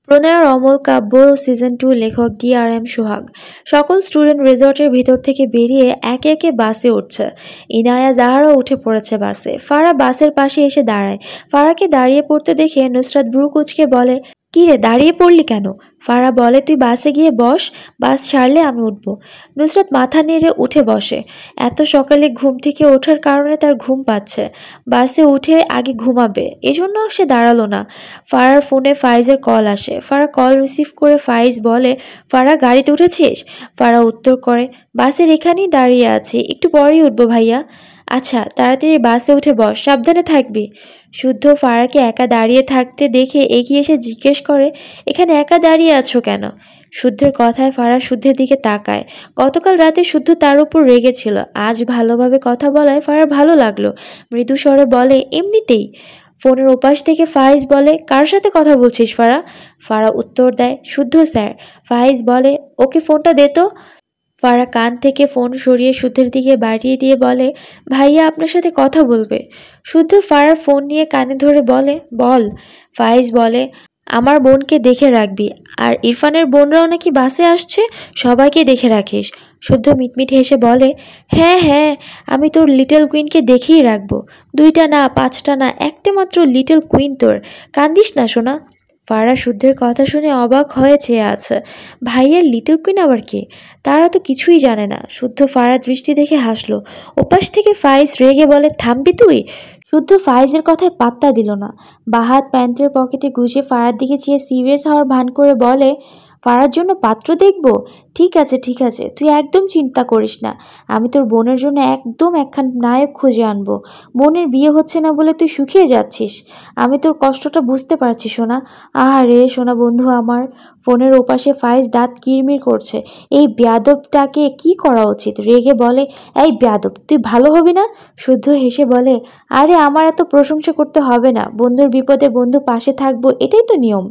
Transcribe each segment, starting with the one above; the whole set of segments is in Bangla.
প্রণয়ের অমল কাব্য সিজন 2 লেখক DRM সোহাগ। সকল স্টুডেন্ট রিসর্টের ভিতর থেকে বেরিয়ে একে একে বাসে উঠছে। ইনায়া জাহারও উঠে পড়েছে বাসে। ফারা বাসের পাশে এসে দাঁড়ায়। ফারাকে দাঁড়িয়ে পড়তে দেখে নুসরাত ভ্রু কুঁচকে বলে, কিরে দাঁড়িয়ে পড়লি কেন? ফারা বলে, তুই বাসে গিয়ে বস, বাস ছাড়লে আমি উঠব। নুসরাত মাথা নেড়ে উঠে বসে। এত সকালে ঘুম থেকে ওঠার কারণে তার ঘুম পাচ্ছে। বাসে উঠে আগে ঘুমাবে, এজন্য সে দাঁড়ালো না। ফারার ফোনে ফাইজের কল আসে। ফারা কল রিসিভ করে ফাইজ বলে, ফারা গাড়িতে উঠেছিস? ফারা উত্তর করে, বাসের এখানেই দাঁড়িয়ে আছি, একটু পরেই উঠবো ভাইয়া। আচ্ছা তাড়াতাড়ি বাসে উঠে বস, সাবধানে থাকবি। শুদ্ধ ফারাকে একা দাঁড়িয়ে থাকতে দেখে এগিয়ে এসে জিজ্ঞেস করে, এখানে একা দাঁড়িয়ে আছো কেন? শুদ্ধের কথায় ফারা শুদ্ধের দিকে তাকায়। গতকাল রাতে শুদ্ধ তার উপর রেগেছিল, আজ ভালোভাবে কথা বলায় ফারার ভালো লাগলো। মৃদু স্বরে বলে, এমনিতেই। ফোনের ওপাশ থেকে ফাইজ বলে, কার সাথে কথা বলছিস ফারা? ফারা উত্তর দেয়, শুদ্ধ স্যার। ফাইজ বলে, ওকে ফোনটা দে তো। ফারা কান থেকে ফোন সরিয়ে শুদ্ধের দিকে বাড়িয়ে দিয়ে বলে, ভাইয়া আপনার সাথে কথা বলবে। শুদ্ধ ফারার ফোন নিয়ে কানে ধরে বলে, বল। ফাইজ বলে, আমার বোনকে দেখে রাখবি, আর ইরফানের বোনরাও নাকি বাসে আসছে, সবাইকে দেখে রাখিস। শুদ্ধ মিটমিট হেসে বলে, হ্যাঁ হ্যাঁ, আমি তোর লিটল কুইনকে দেখেই রাখবো। 2টা না 5টা না, একটা মাত্র লিটল কুইন তোর। কান্দিস না সোনা। ফারা শুদ্ধের কথা শুনে অবাক হয়ে চেয়ে আছে। ভাইয়ের লিটল কুইন আবার কে? তারা তো কিছুই জানে না। শুদ্ধ ফারা দৃষ্টি দেখে হাসলো। ওপাশ থেকে ফাইজ রেগে বলে, থামবি তুই? শুদ্ধ ফাইজের কথায় পাত্তা দিল না। বাহাত প্যান্টের পকেটে গুজে ফারার দিকে চেয়ে সিরিয়াস হওয়ার ভান করে বলে, ফারার জন্য পাত্র দেখব? ঠিক আছে ঠিক আছে, তুই একদম চিন্তা করিস না, আমি তোর বোনের জন্য একদম একখান নায়ক খুঁজে আনবো। বোনের বিয়ে হচ্ছে না বলে তুই শুকিয়ে যাচ্ছিস, আমি তোর কষ্টটা বুঝতে পারছি সোনা। আহারে সোনা বন্ধু আমার। ফোনের ওপাশে ফাইজ দাঁত কিরমির করছে। এই বেয়াদবটাকে কি করা উচিত? রেগে বলে, এই বেয়াদব, তুই ভালো হবি না? শুদ্ধ হেসে বলে, আরে আমার এত প্রশংসা করতে হবে না, বন্ধুর বিপদে বন্ধু পাশে থাকবো, এটাই তো নিয়ম।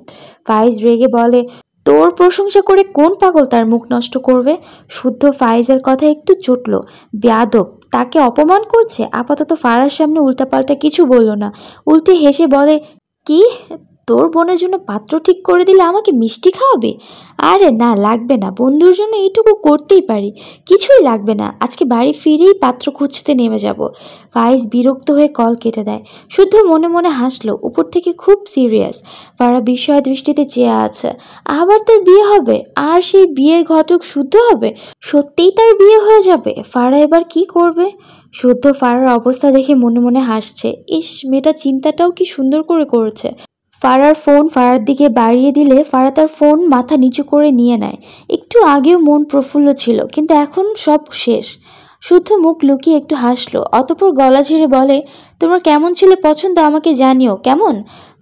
ফাইজ রেগে বলে, তোর প্রশংসা করে কোন পাগল তার মুখ নষ্ট করবে? শুদ্ধ ফাইজের কথা একটু চটল। বেয়াদব, তাকে অপমান করছে। আপাতত ফারার সামনে উল্টাপাল্টা কিছু বলল না, উল্টে হেসে বলে, কি, তোর বোনের জন্য পাত্র ঠিক করে দিলে আমাকে মিষ্টি খাওয়াবে? আরে না, লাগবে না, বন্ধুর জন্য এইটুকু করতেই পারি, কিছুই লাগবে না, আজকে বাড়ি ফিরেই পাত্র খুঁজতে নেমে যাব। ফাইজ বিরক্ত হয়ে কল কেটে দেয়। শুদ্ধ মনে মনে হাসলো, উপর থেকে খুব সিরিয়াস। ফারা বিস্ময় দৃষ্টিতে চেয়ে আছে। আবার তার বিয়ে হবে, আর সেই বিয়ের ঘটক শুদ্ধ হবে? সত্যিই তার বিয়ে হয়ে যাবে? ফারা এবার কি করবে? শুদ্ধ ফারার অবস্থা দেখে মনে মনে হাসছে। ইস, মেয়েটা চিন্তাটাও কি সুন্দর করে করেছে। ফারার ফোন ফারার দিকে বাড়িয়ে দিলে ফারা তার ফোন মাথা নিচু করে নিয়ে নেয়। একটু আগেও মন প্রফুল্ল ছিল, কিন্তু এখন সব শেষ। শুদ্ধ মুখ লুকিয়ে একটু হাসলো, অতঃপর গলা ঝেড়ে বলে, তোমার কেমন ছেলে পছন্দ আমাকে জানিও কেমন?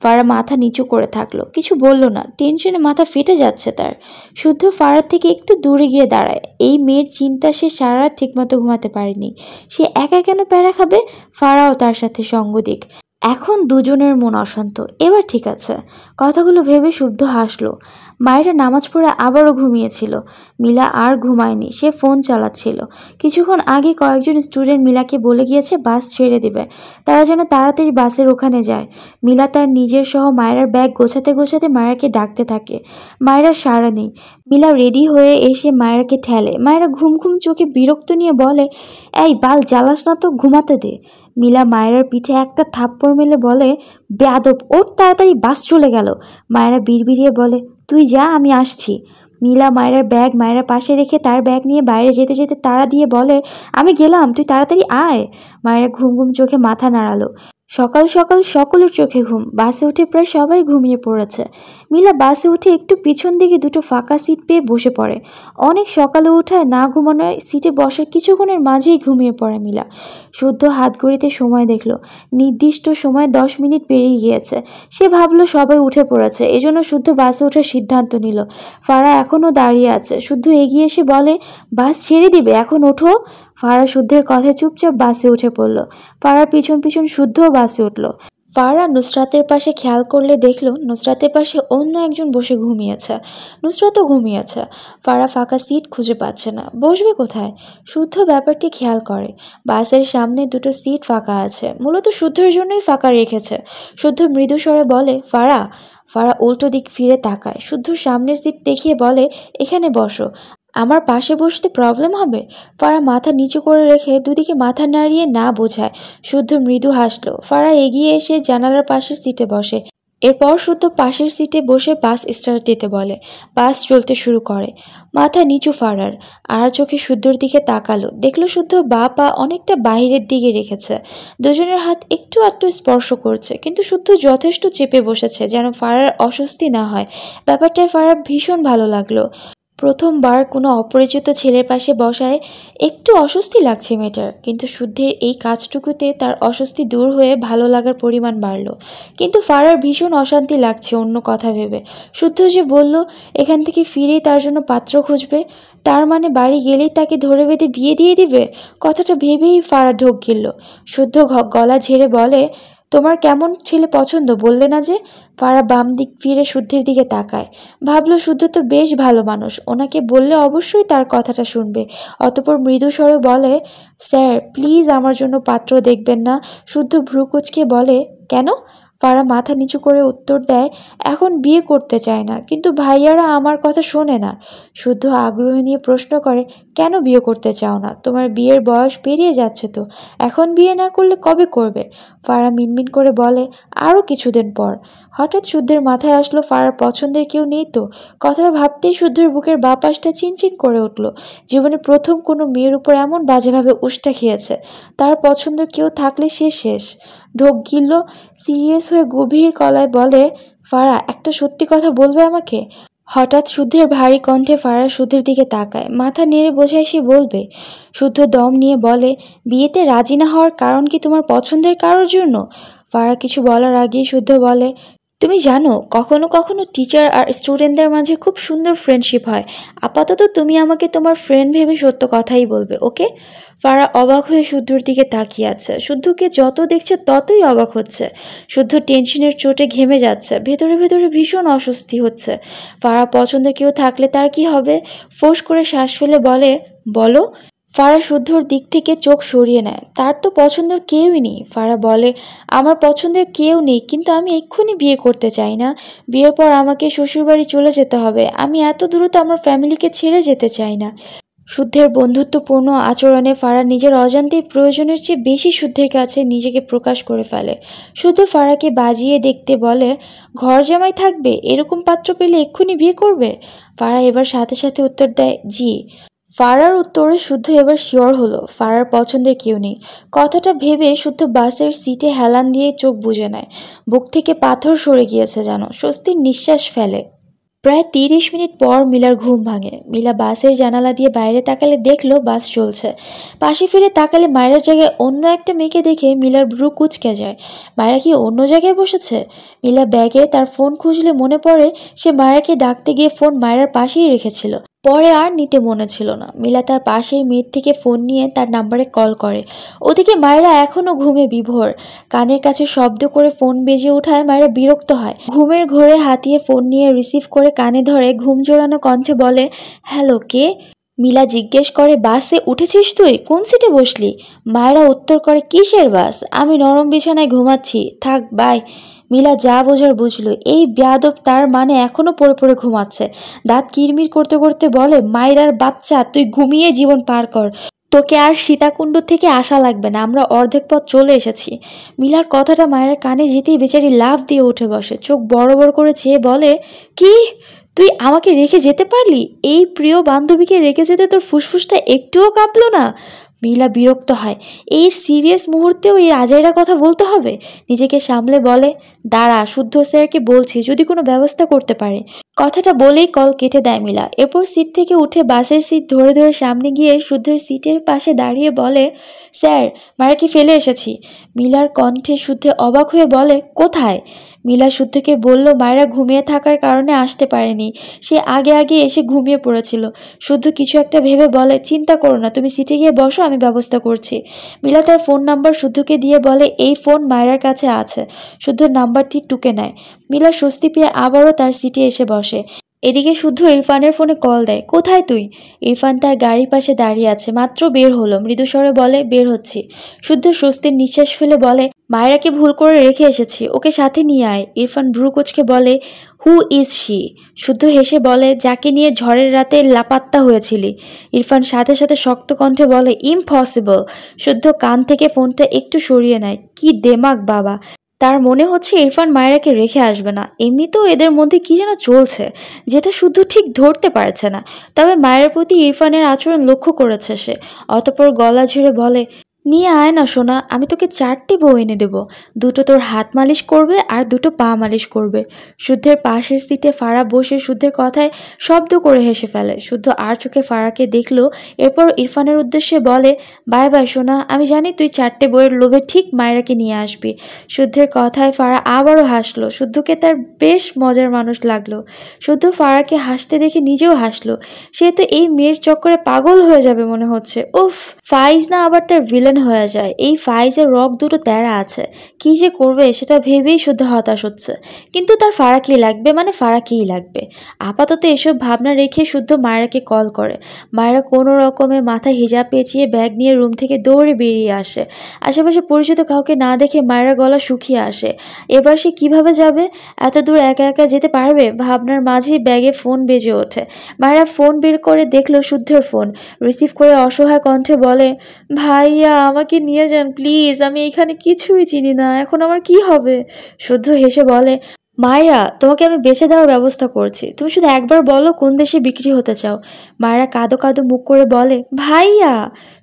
ফারা মাথা নিচু করে থাকলো, কিছু বলল না। টেনশনে মাথা ফেটে যাচ্ছে তার। শুদ্ধ ফারার থেকে একটু দূরে গিয়ে দাঁড়ায়। এই মেয়ের চিন্তা সে সারা রাত ঠিকমতো ঘুমাতে পারেনি। সে একা কেন প্যারা খাবে? ফারাও তার সাথে সঙ্গ দিক। এখন দুজনের মন অশান্ত। এবার ঠিক আছে। কথাগুলো ভেবে শুদ্ধ হাসলো। মায়েরা নামাজ পড়ে আবারও ঘুমিয়েছিল। মিলা আর ঘুমায়নি, সে ফোন চালাচ্ছিল। কিছুক্ষণ আগে কয়েকজন স্টুডেন্ট মিলাকে বলে গিয়েছে বাস ছেড়ে দেবে, তারা যেন তাড়াতাড়ি বাসের ওখানে যায়। মিলা তার নিজের সহ মায়েরার ব্যাগ গোছাতে গোছাতে মায়েরাকে ডাকতে থাকে। মায়েরা সাড়া নেই। মিলা রেডি হয়ে এসে মায়েরাকে ঠেলে। মায়েরা ঘুম ঘুম চোখে বিরক্ত নিয়ে বলে, এই বাল জ্বালাস না তো, ঘুমাতে দে। মিলা মায়েরার পিঠে একটা থাপ্পড় মেলে বলে, বেয়াদব, ওর তাড়াতাড়ি বাস চলে গেল। মায়েরা বিড়বিড়িয়ে বলে, তুই যা, আমি আসছি। মিলা মায়েরার ব্যাগ মায়েরার পাশে রেখে তার ব্যাগ নিয়ে বাইরে যেতে যেতে তাড়া দিয়ে বলে, আমি গেলাম, তুই তাড়াতাড়ি আয়। মায়েরা ঘুম ঘুম চোখে মাথা নাড়ালো। সকাল সকাল সকলের চোখে ঘুম। বাসে উঠে প্রায় সবাই ঘুমিয়ে পড়েছে। মিলা বাসে উঠে একটু পিছন দিকে দুটো ফাঁকা সিট পেয়ে বসে পড়ে। অনেক সকালে উঠায় না ঘুমানোয় সিটে বসার কিছুক্ষণের মাঝেই ঘুমিয়ে পড়ে মিলা। শুদ্ধ হাত ঘড়িতে সময় দেখলো, নির্দিষ্ট সময় 10 মিনিট পেরিয়ে গিয়েছে। সে ভাবলো সবাই উঠে পড়েছে, এজন্য শুদ্ধ বাসে ওঠার সিদ্ধান্ত নিল। ফারা এখনও দাঁড়িয়ে আছে। শুদ্ধ এগিয়ে এসে বলে, বাস ছেড়ে দিবে, এখন ওঠো। ফারা শুদ্ধের কথায় চুপচাপ বাসে উঠে পড়ল। ফারার পিছন পিছন শুদ্ধও বাসে উঠল। ফারা নুসরাতের পাশে খেয়াল করলে দেখল নুসরাতের পাশে অন্য একজন বসে ঘুমিয়েছে। নুসরাতও ঘুমিয়েছে। ফারা ফাঁকা সিট খুঁজে পাচ্ছে না, বসবে কোথায়? শুদ্ধ ব্যাপারটি খেয়াল করে। বাসের সামনে দুটো সিট ফাঁকা আছে, মূলত শুদ্ধর জন্যই ফাঁকা রেখেছে। শুদ্ধ মৃদু স্বরে বলে, ফারা। ফারা উল্টো দিক ফিরে তাকায়, শুদ্ধর সামনের সিট দেখিয়ে বলে, এখানে বসো। আমার পাশে বসতে প্রবলেম হবে? ফারা মাথা নিচু করে রেখে দুদিকে মাথা নাড়িয়ে না বোঝায়। শুদ্ধ মৃদু হাসলো। ফারা এগিয়ে এসে জানালার পাশের সিটে বসে। এরপর শুদ্ধ পাশের সিটে বসে বাস স্টার্ট দিতে বলে। বাস চলতে শুরু করে। মাথা নিচু ফারার, আর চোখে শুদ্ধর দিকে তাকালো। দেখলো শুদ্ধ বা পা অনেকটা বাহিরের দিকে রেখেছে। দুজনের হাত একটু আধটু স্পর্শ করছে, কিন্তু শুদ্ধ যথেষ্ট চেপে বসেছে যেন ফারার অস্বস্তি না হয়। ব্যাপারটায় ফারার ভীষণ ভালো লাগলো। প্রথমবার কোনো অপরিচিত ছেলের পাশে বসায় একটু অস্বস্তি লাগছে মেয়েটার, কিন্তু শুদ্ধের এই কাজটুকুতে তার অস্বস্তি দূর হয়ে ভালো লাগার পরিমাণ বাড়ল। কিন্তু ফারার ভীষণ অশান্তি লাগছে অন্য কথা ভেবে। শুদ্ধ যে বলল এখান থেকে ফিরেই তার জন্য পাত্র খুঁজবে, তার মানে বাড়ি গেলেই তাকে ধরে বেঁধে বিয়ে দিয়ে দিবে। কথাটা ভেবেই ফারা ঢোক গিলল। শুদ্ধ গলা ঝেড়ে বলে, তোমার কেমন ছেলে পছন্দ বললে না যে? ফারা বাম দিক ফিরে শুদ্ধের দিকে তাকায়। ভাবলো শুদ্ধ তো বেশ ভালো মানুষ, ওনাকে বললে অবশ্যই তার কথাটা শুনবে। অতঃপর মৃদু স্বরে বলে, স্যার প্লিজ আমার জন্য পাত্র দেখবেন না? শুদ্ধ ভ্রু কুঁচকে বলে, কেন? ফারা মাথা নিচু করে উত্তর দেয়, এখন বিয়ে করতে চায় না, কিন্তু ভাইয়ারা আমার কথা শোনে না। শুদ্ধ আগ্রহ নিয়ে প্রশ্ন করে, কেন বিয়ে করতে চাও না? তোমার বিয়ের বয়স পেরিয়ে যাচ্ছে তো, এখন বিয়ে না করলে কবে করবে? ফারা মিনমিন করে বলে, আরও কিছুদিন পর। হঠাৎ শুদ্ধের মাথায় আসলো ফারার পছন্দের কেউ নেই তো। কথাটা ভাবতেই শুদ্ধের বুকের বাঁ পাশটা চিনচিন করে উঠল। জীবনে প্রথম কোনো মেয়ের উপর এমন বাজেভাবে উষ্টা খেয়েছে। তার পছন্দের কেউ থাকলে সে শেষ। ঢোক গিলল, সিরিয়াস হয়ে গভীর গলায় বলে, ফারা একটা সত্যি কথা বলবে আমাকে? হঠাৎ শুদ্ধের ভারী কণ্ঠে ফারা শুদ্ধের দিকে তাকায়, মাথা নেড়ে বোঝায় সে বলবে। শুদ্ধ দম নিয়ে বলে, বিয়েতে রাজি না হওয়ার কারণ কি তোমার পছন্দের কারোর জন্য? ফারা কিছু বলার আগেই শুদ্ধ বলে, তুমি জানো কখনো কখনো টিচার আর স্টুডেন্টদের মাঝে খুব সুন্দর ফ্রেন্ডশিপ হয়। আপাতত তুমি আমাকে তোমার ফ্রেন্ড ভেবে সত্য কথাই বলবে, ওকে? ফারা অবাক হয়ে শুদ্ধর দিকে তাকিয়ে আছে। শুদ্ধকে যত দেখছে ততই অবাক হচ্ছে। শুদ্ধ টেনশনের চোটে ঘেমে যাচ্ছে, ভেতরে ভেতরে ভীষণ অস্বস্তি হচ্ছে। ফারা পছন্দের কেউ থাকলে তার কি হবে? ফোঁস করে শ্বাস ফেলে বলে, বলো। ফারা শুদ্ধর দিক থেকে চোখ সরিয়ে নেয়। তার তো পছন্দের কেউই নেই। ফারা বলে, আমার পছন্দের কেউ নেই, কিন্তু আমি এক্ষুনি বিয়ে করতে চাই না। বিয়ের পর আমাকে শ্বশুরবাড়ি চলে যেতে হবে। আমি এত দ্রুত আমার ফ্যামিলিকে ছেড়ে যেতে চাই না। শুদ্ধের বন্ধুত্বপূর্ণ আচরণে ফারা নিজের অজান্তেই প্রয়োজনের চেয়ে বেশি শুদ্ধের কাছে নিজেকে প্রকাশ করে ফেলে। শুদ্ধ ফারাকে বাজিয়ে দেখতে বলে, ঘর জামাই থাকবে এরকম পাত্র পেলে এক্ষুনি বিয়ে করবে? ফারা এবার সাথে সাথে উত্তর দেয়, জি। ফারার উত্তরে শুদ্ধ এবার শিওর হলো ফারার পছন্দের কেউ নেই। কথাটা ভেবে শুদ্ধ বাসের সিটে হেলান দিয়ে চোখ বুজে নেয়। বুক থেকে পাথর সরে গিয়েছে যেন, স্বস্তির নিঃশ্বাস ফেলে। প্রায় 30 মিনিট পর মিলার ঘুম ভাঙে। মিলা বাসের জানালা দিয়ে বাইরে তাকালে দেখলো বাস চলছে। পাশে ফিরে তাকালে মায়ের জায়গায় অন্য একটা মেয়েকে দেখে মিলার ভ্রু কুঁচকে যায়। মায়েরা কি অন্য জায়গায় বসেছে? মিলা ব্যাগে তার ফোন খুঁজলে মনে পড়ে সে মায়েরাকে ডাকতে গিয়ে ফোন মায়ের পাশেই রেখেছিল। পরে আর নিতে মনে ছিল না। মিলা তার পাশের মেয়ের থেকে ফোন নিয়ে তার নাম্বারে কল করে। ওদিকে মায়েরা এখনও ঘুমে বিভোর। কানের কাছে শব্দ করে ফোন বেজে ওঠায় মায়েরা বিরক্ত হয়। ঘুমের ঘোরে হাতিয়ে ফোন নিয়ে রিসিভ করে কানে ধরে ঘুম জোড়ানো কণ্ঠে বলে, হ্যালো, কে? মিলা জিজ্ঞেস করে, বাসে উঠেছিস তুই? কোন সিটে বসলি? মায়েরা উত্তর করে, কিসের বাস? আমি নরম বিছানায় ঘুমাচ্ছি, থাক বাই। মিলা যা বোঝার বুঝলো। এই বেয়াদব তার মানে এখনো পড়ে পড়ে ঘুমাচ্ছে। দাঁত কিরমির করতে করতে বলে, মায়েরার বাচ্চা, তুই ঘুমিয়ে জীবন পার কর। তোকে আর সীতাকুণ্ড থেকে আসা লাগবে না, আমরা অর্ধেক পথ চলে এসেছি। মিলার কথাটা মায়ের কানে যেতেই বেচারি লাফ দিয়ে উঠে বসে, চোখ বড় বড় করে চেয়ে বলে, কি? তুই আমাকে রেখে যেতে পারলি? এই প্রিয় বান্ধবীকে রেখে যেতে তোর ফুসফুসটা একটুও কাঁপলো না? মিলা বিরক্ত হয়। এই সিরিয়াস মুহূর্তেও এই আজাইরা কথা বলতে হবে? নিজেকে সামলে বলে, দাঁড়া, শুদ্ধ স্যারকে বলছি যদি কোনো ব্যবস্থা করতে পারে। কথাটা বলেই কল কেটে দেয় মিলা। এরপর সিট থেকে উঠে বাসের সিট ধরে ধরে সামনে গিয়ে শুদ্ধর সিটের পাশে দাঁড়িয়ে বলে, স্যার, মারাকে ফেলে এসেছি। মিলার কণ্ঠে শুদ্ধে অবাক হয়ে বলে, কোথায়? মিলা শুদ্ধকে বলল, মায়েরা ঘুমিয়ে থাকার কারণে আসতে পারেনি, সে আগে আগে এসে ঘুমিয়ে পড়েছিল। শুদ্ধ কিছু একটা ভেবে বলে, চিন্তা করো না, তুমি সিটে গিয়ে বসো, আমি ব্যবস্থা করছি। মিলা তার ফোন নাম্বার শুদ্ধকে দিয়ে বলে, এই ফোন মায়েরার কাছে আছে। শুদ্ধর নাম্বারটি টুকে নেয়। মিলা স্বস্তি পেয়ে আবারও তার সিটে এসে বসে। এদিকে শুদ্ধ ইরফানের ফোনে কল দেয়, কোথায় তুই? ইরফান তার গাড়ির পাশে দাঁড়িয়ে আছে, মাত্র বের হলো। মৃদুস্বরে বলে, বের হচ্ছি। শুদ্ধ স্বস্তির নিঃশ্বাস ফেলে বলে, মায়েরাকে ভুল করে রেখে এসেছি, ওকে সাথে নিয়ে আয়। ইরফান ভ্রু কুঁচকে বলে, হু ইজ শি? শুদ্ধ হেসে বলে, যাকে নিয়ে ঝড়ের রাতে লাপাত্তা হয়েছিলি। ইরফান সাথে সাথে শক্ত কণ্ঠে বলে, ইম্পসিবল। শুদ্ধ কান থেকে ফোনটা একটু সরিয়ে নেয়। কি দেমাগ বাবা! তার মনে হচ্ছে ইরফান মায়েরাকে রেখে আসবে না। এমনিতেও এদের মধ্যে কি যেন চলছে, যেটা শুদ্ধ ঠিক ধরতে পারছে না। তবে মায়ের প্রতি ইরফানের আচরণ লক্ষ্য করেছে সে। অতঃপর গলা ঝেড়ে বলে, নিয়ে আয় না সোনা, আমি তোকে 4টি বউ এনে দেবো। দুটো তোর হাত মালিশ করবে আর দুটো পা মালিশ করবে। শুদ্ধের পাশের সিটে ফারা বসে শুদ্ধের কথায় শব্দ করে হেসে ফেলে। শুদ্ধ আর চোখে ফারাকে দেখলো। এরপর ইরফানের উদ্দেশ্যে বলে, বাই বাই সোনা, আমি জানি তুই 4টে বউয়ের লোভে ঠিক মায়েরাকে নিয়ে আসবি। শুদ্ধের কথায় ফারা আবারও হাসলো। শুদ্ধকে তার বেশ মজার মানুষ লাগলো। শুদ্ধ ফারাকে হাসতে দেখে নিজেও হাসলো। সে তো এই মেয়ের চক্করে পাগল হয়ে যাবে মনে হচ্ছে। উফ, ফাইজ না আবার তার ভিলেন হয়ে যায়। এই ফাইজের রক দুটো তেড়া আছে, কি যে করবে সেটা ভেবেই শুদ্ধ হতাশ হচ্ছে। কিন্তু তার ফারাকেই লাগবে, মানে ফারাকেই লাগবে। আপাতত এসব ভাবনা রেখে শুদ্ধ মায়েরাকে কল করে। মায়েরা কোনো রকমে মাথায় হিজাব পেঁচিয়ে ব্যাগ নিয়ে রুম থেকে দৌড়ে বেরিয়ে আসে। আশেপাশে পরিচিত কাউকে না দেখে মায়েরা গলা শুকিয়ে আসে। এবার সে কিভাবে যাবে? এত দূর একা একা যেতে পারবে? ভাবনার মাঝেই ব্যাগে ফোন বেজে ওঠে। মায়েরা ফোন বের করে দেখলো শুদ্ধর ফোন। রিসিভ করে অসহায় কণ্ঠে বলে, ভাইয়া আমাকে নিয়ে যান প্লিজ, আমি এখানে কিছুই চিনি না, এখন আমার কি হবে? শুদ্ধ হেসে বলে, মায়েরা তোমাকে আমি বেচে দেওয়ার ব্যবস্থা করছি, তুমি শুধু একবার বলো কোন দেশে বিক্রি হতে চাও। মায়েরা কাঁদো কাঁদো মুখ করে বলে, ভাইয়া।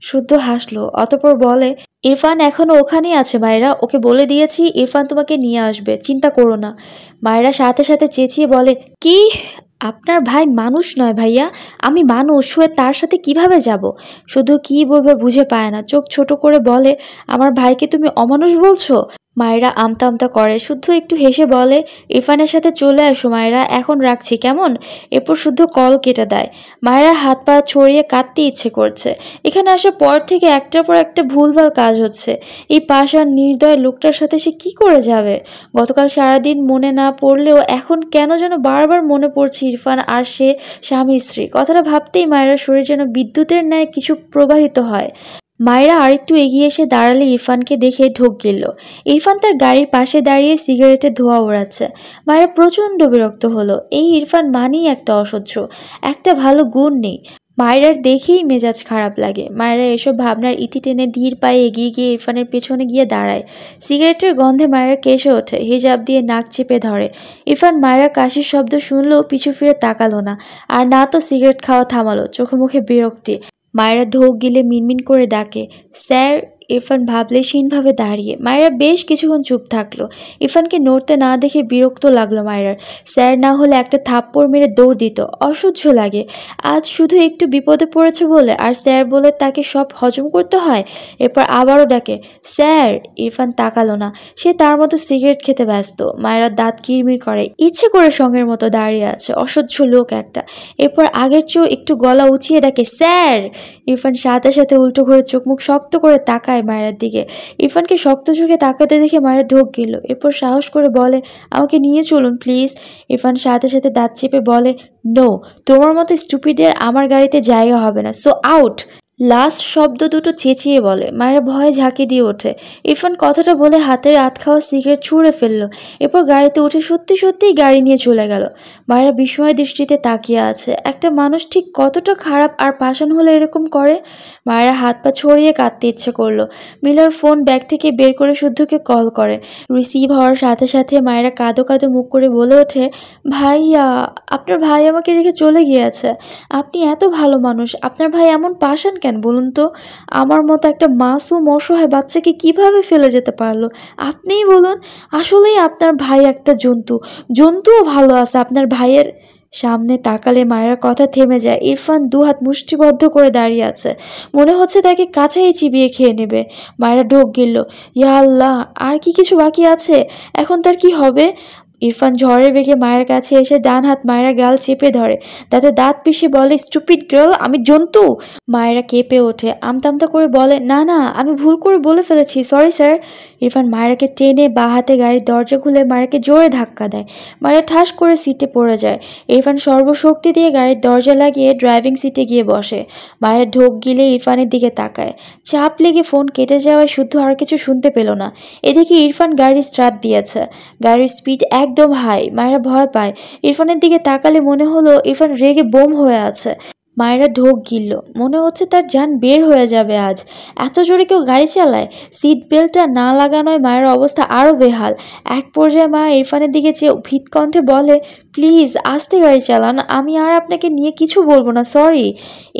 শুদ্ধ হাসলো। অতঃপর বলে, ইরফান এখনো ওখানেই আছে মায়েরা, ওকে বলে দিয়েছি ইরফান তোমাকে নিয়ে আসবে, চিন্তা করো না। মায়েরা সাথে সাথে চেঁচিয়ে বলে, কি? আপনার ভাই মানুষ নয় ভাইয়া, আমি মানুষ হয়ে তার সাথে কিভাবে যাব? শুধু কি বলবে বুঝে পায় না, চোখ ছোট করে বলে, আমার ভাইকে তুমি অমানুষ বলছো? মায়েরা আমতা আমতা করে। শুদ্ধ একটু হেসে বলে, ইরফানের সাথে চলে আসো মায়েরা, এখন রাখছি কেমন? এরপর শুদ্ধ কল কেটে দেয়। মায়েরা হাত পা ছড়িয়ে কাঁদতে ইচ্ছে করছে। এখানে আসার পর থেকে একটার পর একটা ভুলভাল কাজ হচ্ছে। এই পাষাণ নির্দয় লোকটার সাথে সে কি করে যাবে? গতকাল সারাদিন মনে না পড়লেও এখন কেন যেন বারবার মনে পড়ছে ইরফান আর সে স্বামী স্ত্রী। কথাটা ভাবতেই মায়েরা শরীর যেন বিদ্যুতের ন্যায় কিছু প্রবাহিত হয়। মায়েরা আরেকটু এগিয়ে এসে দাঁড়ালে ইরফানকে দেখে ঢোক গেল। ইরফান তার গাড়ির পাশে দাঁড়িয়ে সিগারেটের ধোঁয়া ওড়াচ্ছে। মায়েরা প্রচণ্ড বিরক্ত হলো। এই ইরফান মানেই একটা অসহ্য, একটা ভালো গুণ নেই। মায়েরার দেখেই মেজাজ খারাপ লাগে। মায়েরা এসব ভাবনার ইতি টেনে ধীর পায়ে এগিয়ে গিয়ে ইরফানের পেছনে গিয়ে দাঁড়ায়। সিগারেটের গন্ধে মায়েরা কেসে ওঠে, হিজাব দিয়ে নাক চেপে ধরে। ইরফান মায়েরা কাশির শব্দ শুনলেও পিছু ফিরে তাকালো না, আর না তো সিগারেট খাওয়া থামালো। চোখে মুখে বিরক্তি। মায়েরা ঢোক গিলে মিনমিন করে ডাকে, স্যার। ইরফান ভাবলেশীনভাবে দাঁড়িয়ে। মায়েরা বেশ কিছুক্ষণ চুপ থাকলো। ইরফানকে নড়তে না দেখে বিরক্ত লাগলো মায়েরার। স্যার না হলে একটা থাপ্পড় মেরে দৌড় দিত। অসহ্য লাগে। আজ শুধু একটু বিপদে পড়েছে বলে আর স্যার বলে তাকে সব হজম করতে হয়। এরপর আবারও ডাকে, স্যার। ইরফান তাকালো না, সে তার মতো সিগারেট খেতে ব্যস্ত। মায়েরা দাঁত কিরমির করে, ইচ্ছে করে সঙ্গের মতো দাঁড়িয়ে আছে। অসহ্য লোক একটা। এরপর আগের চেয়েও একটু গলা উঁচিয়ে ডাকে, স্যার। ইরফান সাথে সাথে উল্টো করে চোখ মুখ শক্ত করে তাকায় মায়ের দিকে। ইরফানকে শক্ত চোখে তাকাতে দেখে মায়ের ঢোক গেল। এরপর সাহস করে বলে, আমাকে নিয়ে চলুন প্লিজ। ইরফান সাথে সাথে দাঁত চেপে বলে, নো, তোমার মতো স্টুপিডের আমার গাড়িতে জায়গা হবে না, সো আউট। লাস্ট শব্দ দুটো চেঁচিয়ে বলে। মায়েরা ভয়ে ঝাঁকি দিয়ে ওঠে। ইরফান কথাটা বলে হাতের আধ খাওয়া সিগারেট ছুঁড়ে ফেললো। এরপর গাড়িতে উঠে সত্যি সত্যিই গাড়ি নিয়ে চলে গেল। মায়েরা বিস্ময় দৃষ্টিতে তাকিয়ে আছে। একটা মানুষ ঠিক কতটা খারাপ আর পাষাণ হলে এরকম করে? মায়েরা হাত পা ছড়িয়ে কাঁদতে ইচ্ছে করলো। মিলার ফোন ব্যাগ থেকে বের করে শুদ্ধকে কল করে। রিসিভ হওয়ার সাথে সাথে মায়েরা কাঁদো কাঁদো মুখ করে বলে ওঠে, ভাইয়া, আপনার ভাই আমাকে রেখে চলে গিয়েছে। আপনি এত ভালো মানুষ, আপনার ভাই এমন পাষাণ কেন বলুন তো? আমার মতো একটা মাসুম অসহায় বাচ্চাকে কিভাবে ফেলে যেতে পারলো? আপনিই বলুন। আসলেই আপনার ভাই একটা জন্তু। জন্তুও ভালো আছে আপনার ভাইয়ের। সামনে তাকালে মায়ের কথা থেমে যায়। ইরফান দুহাত মুষ্টিবদ্ধ করে দাঁড়িয়ে আছে। মনে হচ্ছে তাকে কাছেই চিবিয়ে খেয়ে নেবে। মায়েরা ঢোক গেল। ইয়া আল্লাহ, আর কি কিছু বাকি আছে? এখন তার কি হবে? ইরফান ঝড়ের বেগে মায়ের কাছে এসে ডান হাত মায়েরা গাল চেপে ধরে, তাতে দাঁত পিষে বলে, স্টুপিড গার্ল, আমি জন্তু। মায়েরা কেঁপে ওঠে, আমতা করে বলে, না না, আমি ভুল করে বলে ফেলেছি, সরি স্যার। ইরফান মায়েরাকে টেনে বা হাতে গাড়ির দরজা খুলে মায়েরাকে জোরে ধাক্কা দেয়। মায়েরা ঠাস করে সিটে পড়ে যায়। ইরফান সর্বশক্তি দিয়ে গাড়ির দরজা লাগিয়ে ড্রাইভিং সিটে গিয়ে বসে। মায়েরা ঢোক গিলে ইরফানের দিকে তাকায়। চাপ লেগে ফোন কেটে যাওয়ায় শুদ্ধ আর কিছু শুনতে পেল না। এদিকে ইরফান গাড়ির স্টার্ট দিয়েছে। গাড়ির স্পিড একদম হাই। মায়েরা ভয় পায়। ইরফানের দিকে তাকালে মনে হলো ইরফান রেগে বোম হয়ে আছে। মায়েরা ঢোক গিলল, মনে হচ্ছে তার জান বের হয়ে যাবে আজ। এত জোরে কেউ গাড়ি চালায়? সিট বেল্টটা না লাগানোয় মায়ের অবস্থা আরও বেহাল। এক পর্যায়ে মা ইরফানের দিকে চেয়ে ভীত কণ্ঠে বলে, প্লিজ আস্তে গাড়ি চালান, আমি আর আপনাকে নিয়ে কিছু বলবো না, সরি।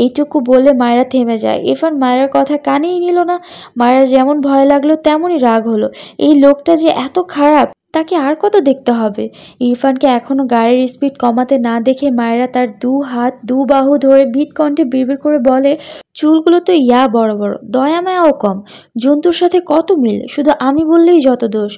এইটুকু বলে মায়েরা থেমে যায়। ইরফান মায়ের কথা কানেই নিল না। মায়ের যেমন ভয় লাগলো তেমনই রাগ হলো। এই লোকটা যে এত খারাপ, তাকে আর কত দেখতে হবে। ইরফানকে এখনো গাড়ির স্পিড কমাতে না দেখে মায়েরা তার দু হাত দু বাহু ধরে ভীত কণ্ঠে বিড়বিড় করে বলে, চুলগুলো তো ইয়া বড় বড়, দয়া মায়াও কম, জন্তুর সাথে কত মিল, শুধু আমি বললেই যত দোষ।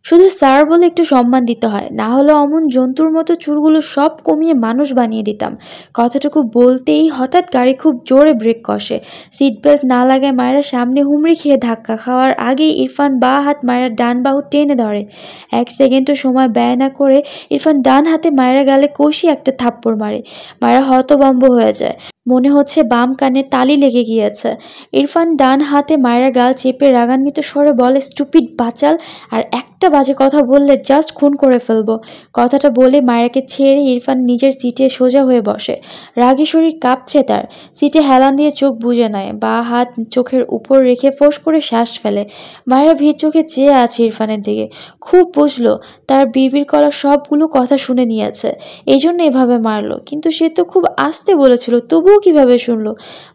শুধু স্যার বলে একটু সম্মান দিতে হয়, না হলে অমন জন্তুর মতো চুলগুলো সব কমিয়ে মানুষ বানিয়ে দিতাম। কথাটুকু বলতেই হঠাৎ গাড়ি খুব জোরে ব্রেক কষে। সিট বেল্ট না লাগায় মায়েরা সামনে হুমড়ি খেয়ে ধাক্কা খাওয়ার আগেই ইরফান বা হাত মায়ের ডান বাহু টেনে ধরে। এক সেকেন্ডও সময় ব্যয় না করে ইরফান ডান হাতে মায়েরা গালে কষি একটা থাপ্পড় মারে। মায়েরা হতভম্ব হয়ে যায়। মনে হচ্ছে বাম কানে তালি লেগে গিয়েছে। ইরফান ডান হাতে মায়েরা গাল চেপে রাগান্বিত স্বরে বলে, স্টুপিড বাচাল, আর একটা বাজে কথা বললে জাস্ট খুন করে ফেলবো। কথাটা বলে মায়েরাকে ছেড়ে ইরফান নিজের সিটে সোজা হয়ে বসে। রাগী শরীর কাঁপছে তার। সিটে হেলান দিয়ে চোখ বুজে নেয়, বা হাত চোখের উপর রেখে ফোঁস করে শ্বাস ফেলে। মায়েরা ভিড় চোখে চেয়ে আছে ইরফানের দিকে। খুব বুঝলো তার বিড়বিড় করা সবগুলো কথা শুনে নিয়েছে, এই জন্য এভাবে মারলো। কিন্তু সে তো খুব আস্তে বলেছিল, তবুও কিভাবে শুনলো?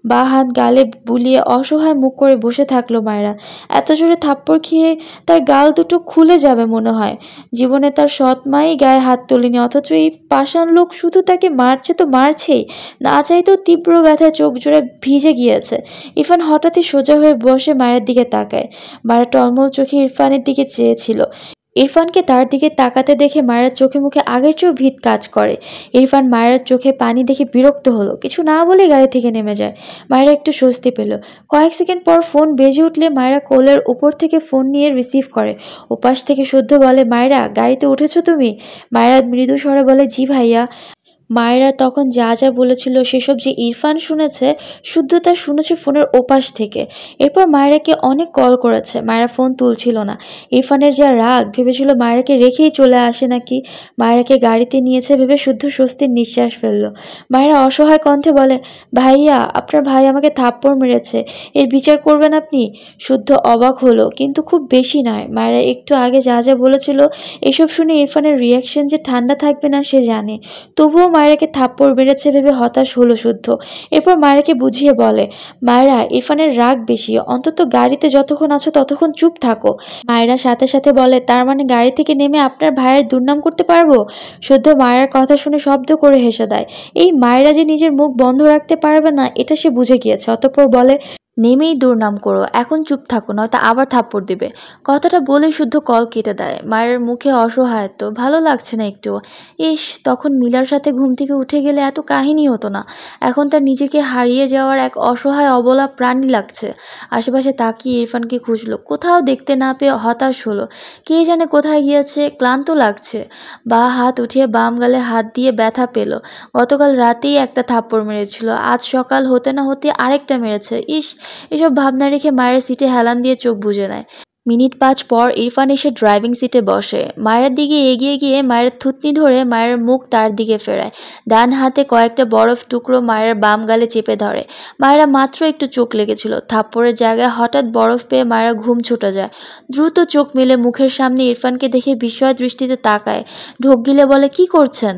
বা হাত গালে বুলিয়ে অসহায় মুখ করে বসে থাকলো মায়েরা। এত জোরে থাপ্পড় খেয়ে তার গাল দুটো খুলে যাবে মনে হয়। জীবনে তার সৎ মাই গায়ে হাত তোলেনি, অথচ এই পাষাণ লোক শুধু তাকে মারছে তো মারছেই, না চাইতেও তীব্র ব্যথায় চোখ জোড়ে ভিজে গিয়েছে। ইরফান হঠাৎই সোজা হয়ে বসে মায়ের দিকে তাকায়। মায়ের টলমল চোখে ইরফানের দিকে চেয়েছিল। ইরফানকে তার দিকে তাকাতে দেখে মায়ের চোখে মুখে আগের চেয়েও ভীত কাজ করে। ইরফান মায়ের চোখে পানি দেখে বিরক্ত হলো, কিছু না বলে গাড়ি থেকে নেমে যায়। মায়েরা একটু স্বস্তি পেল। কয়েক সেকেন্ড পর ফোন বেজে উঠলে মায়েরা কোলের উপর থেকে ফোন নিয়ে রিসিভ করে। ওপাশ থেকে শুদ্ধ বলে, মায়েরা গাড়িতে উঠেছো তুমি? মায়েরা মৃদু স্বরে বলে, জি ভাইয়া। মায়েরা তখন যা যা বলেছিল সেসব যে ইরফান শুনেছে, শুদ্ধ তা শুনেছে ফোনের ওপাশ থেকে। এরপর মায়েরাকে অনেক কল করেছে, মায়েরা ফোন তুলছিল না। ইরফানের যা রাগ, ভেবেছিল মায়েরাকে রেখেই চলে আসে নাকি। মায়েরাকে গাড়িতে নিয়েছে ভেবে শুদ্ধ স্বস্তির নিঃশ্বাস ফেলল। মায়েরা অসহায় কণ্ঠে বলে, ভাইয়া, আপনার ভাই আমাকে থাপ্পড় মেরেছে, এর বিচার করবেন আপনি? শুদ্ধ অবাক হলো, কিন্তু খুব বেশি নয়। মায়েরা একটু আগে যা যা বলেছিল এসব শুনে ইরফানের রিয়াকশন যে ঠান্ডা থাকবে না সে জানে। তবুও মায়েরাকে থাপ্পড় মেরেছে ভেবে হতাশ হলো শুদ্ধ। এরপর মায়েরাকে বুঝিয়ে বলে, মায়েরা, ইরফানের রাগ বেশি, অন্তত গাড়িতে যতক্ষণ আছো ততক্ষণ চুপ থাকো। মায়েরা সাথে সাথে বলে, তার মানে গাড়ি থেকে নেমে আপনার ভাইয়ের দুর্নাম করতে পারবো? শুদ্ধ মায়ের কথা শুনে শব্দ করে হেসে দেয়। এই মায়েরা যে নিজের মুখ বন্ধ রাখতে পারবে না এটা সে বুঝে গিয়েছে। অতঃপর বলে, নেমেই দুর্নাম করো, এখন চুপ থাকো, নয়তো আবার থাপ্পড় দিবে। কথাটা বলে শুদ্ধ কল কেটে দেয়। মায়ের মুখে অসহায়ত্ব, ভালো লাগছে না একটু। ইস, তখন মিলার সাথে ঘুম থেকে উঠে গেলে এত কাহিনী হতো না। এখন তার নিজেকে হারিয়ে যাওয়ার এক অসহায় অবলা প্রাণী লাগছে। আশেপাশে তাকিয়ে ইরফানকে খুঁজলো, কোথাও দেখতে না পেয়ে হতাশ হলো। কে জানে কোথায় গিয়েছে, ক্লান্ত লাগছে। বা হাত উঠিয়ে বাম গালে হাত দিয়ে ব্যথা পেল। গতকাল রাতেই একটা থাপ্পড় মেরেছিল, আজ সকাল হতে না হতে আরেকটা মেরেছে। ইস, এসব ভাবনা রেখে মায়ের সিটে হেলান দিয়ে চোখ বুজে নেয়। মিনিট 5 পর ইরফান এসে ড্রাইভিং সিটে বসে। মায়ের দিকে এগিয়ে গিয়ে মায়ের থুতনি ধরে মায়ের মুখ তার দিকে ফেরায়। ডান হাতে কয়েকটা বরফ টুকরো মায়ের বাম গালে চেপে ধরে। মায়েরা মাত্র একটু চোখ লেগেছিল, থাপ্পড়ের জায়গায় হঠাৎ বরফ পেয়ে মায়েরা ঘুম ছুটে যায়। দ্রুত চোখ মেলে মুখের সামনে ইরফানকে দেখে বিস্ময় দৃষ্টিতে তাকায়। ঢোক গিলে বলে, কি করছেন?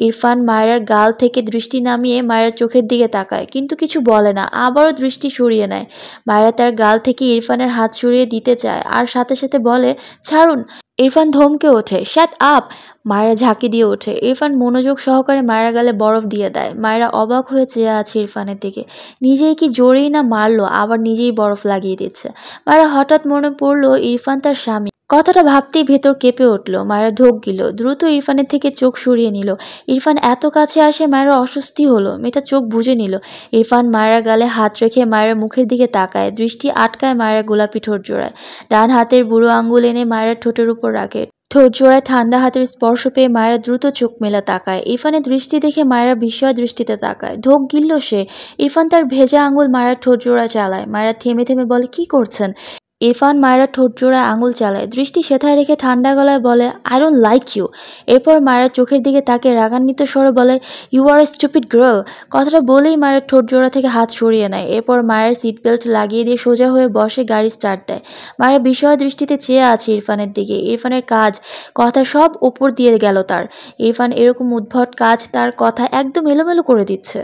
ইরফান মায়ের গাল থেকে দৃষ্টি নামিয়ে মায়ের চোখের দিকে তাকায়, কিন্তু কিছু বলে না। আবারও দৃষ্টি সরিয়ে নেয়। মায়েরা তার গাল থেকে ইরফানের হাত সরিয়ে দিতে চায়, আর সাথে সাথে বলে, ছাড়ুন। ইরফান ধমকে ওঠে, শ্যাট আপ। মায়েরা ঝাঁকি দিয়ে ওঠে। ইরফান মনোযোগ সহকারে মায়েরা গালে বরফ দিয়ে দেয়। মায়েরা অবাক হয়ে চেয়ে আছে ইরফানের দিকে। নিজেই কি জোরেই না মারলো, আবার নিজেই বরফ লাগিয়ে দিচ্ছে। মায়েরা হঠাৎ মনে পড়লো ইরফান তার স্বামী। কথাটা ভাবতেই ভেতর কেঁপে উঠল। মায়েরা ঢোক গিল, দ্রুত ইরফানের থেকে চোখ সরিয়ে নিল। ইরফান এত কাছে আসে মায়েরা অস্বস্তি হলো। মেয়েটা চোখ বুজে নিল। ইরফান মায়েরা গালে হাত রেখে মায়ের মুখের দিকে তাকায়, দৃষ্টি আটকায় মায়েরা গোলাপি ঠোঁট জোড়ায়। ডান হাতের বুড়ো আঙ্গুল এনে মায়েরা ঠোঁটের উপর রাখে। ঠোঁট জোড়ায় ঠান্ডা হাতের স্পর্শ পেয়ে মায়েরা দ্রুত চোখ মেলা তাকায়। ইরফানের দৃষ্টি দেখে মায়েরা বিস্ময় দৃষ্টিতে তাকায়। ঢোক গিলল সে। ইরফান তার ভেজা আঙ্গুল মায়ের ঠোঁট জোড়া চালায়। মায়েরা থেমে থেমে বলে, কি করছেন? ইরফান মায়েরা ঠোঁট জোড়ায় আঙুল চালায়, দৃষ্টি সেথায় রেখে ঠান্ডা গলায় বলে, আই ডোন্ট লাইক ইউ। এরপর মায়ের চোখের দিকে তাকে রাগান্বিত স্বরে বলে, you are a stupid girl. কথাটা বলেই মায়ের ঠোঁট জোড়া থেকে হাত সরিয়ে নেয়। এরপর মায়ের সিট বেল্ট লাগিয়ে দিয়ে সোজা হয়ে বসে গাড়ি স্টার্ট দেয়। মায়ের বিস্ময় দৃষ্টিতে চেয়ে আছে ইরফানের দিকে। ইরফানের কাজ কথা সব ওপর দিয়ে গেল তার। ইরফান এরকম উদ্ভট কাজ তার কথা একদম এলোমেলো করে দিচ্ছে।